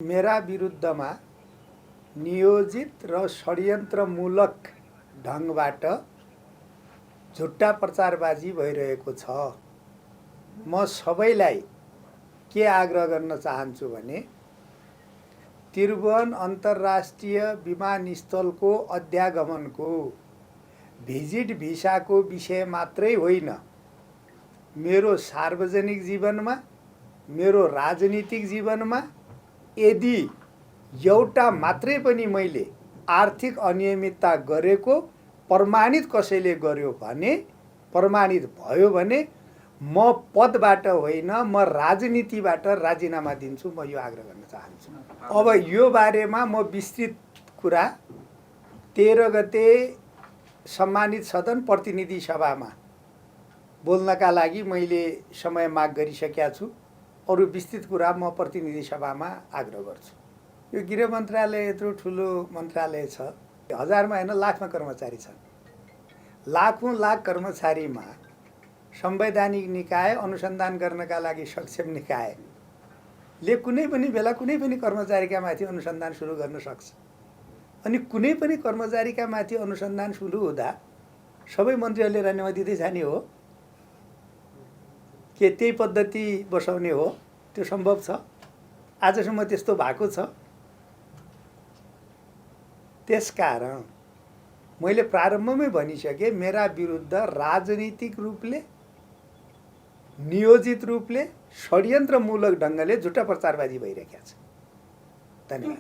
मेरा विरुद्धमा नियोजित र षड्यन्त्रमूलक ढङ्गबाट झुट्टा प्रचारबाजी भइरहेको छ। म सबैलाई के आग्रह गर्न चाहन्छु भने त्रिभुवन अन्तर्राष्ट्रिय विमानस्थलको अध्यागमनको भिजिट भिसाको विषय मात्रै होइन, मेरो सार्वजनिक जीवनमा, मेरो राजनीतिक जीवनमा यदि एउटा मात्रै पनि मैले आर्थिक अनियमितता गरेको प्रमाणित कसैले गर्यो भने, प्रमाणित भयो भने म पदबाट होइन, म राजनीतिबाट राजीनामा दिन्छु। म यो आग्रह गर्न चाहन्छु। अब यो बारेमा म विस्तृत कुरा 13 गते सम्मानित सदन प्रतिनिधि सभामा बोल्नका लागि मैले समय माग गरिसकेका छु। अरू विस्तृत कुरा म प्रतिनिधि सभामा आग्रह गर्छु। यो गृह मन्त्रालय यत्रो ठुलो मन्त्रालय छ, हजारमा हैन लाखमा कर्मचारी छन्। लाखौं लाख कर्मचारीमा संवैधानिक निकाय, अनुसन्धान गर्नका लागि सक्षम निकायले कुनै पनि बेला कुनै पनि कर्मचारीका माथि अनुसन्धान सुरु गर्न सक्छ। अनि कुनै पनि कर्मचारीका माथि अनुसन्धान सुरु हुँदा सबै मन्त्रीहरूले राजीनामा दिँदै जाने हो के त्यही पद्धति बसाउने हो? त्यो सम्भव छ? आजसम्म त्यस्तो भएको छ? त्यसकारण मैले प्रारम्भमै भनिसके, मेरा विरुद्ध राजनीतिक रूपले, नियोजित रूपले, षड्यन्त्रमूलक ढङ्गले झुटा प्रचारबाजी भइरहेको छ। धन्यवाद।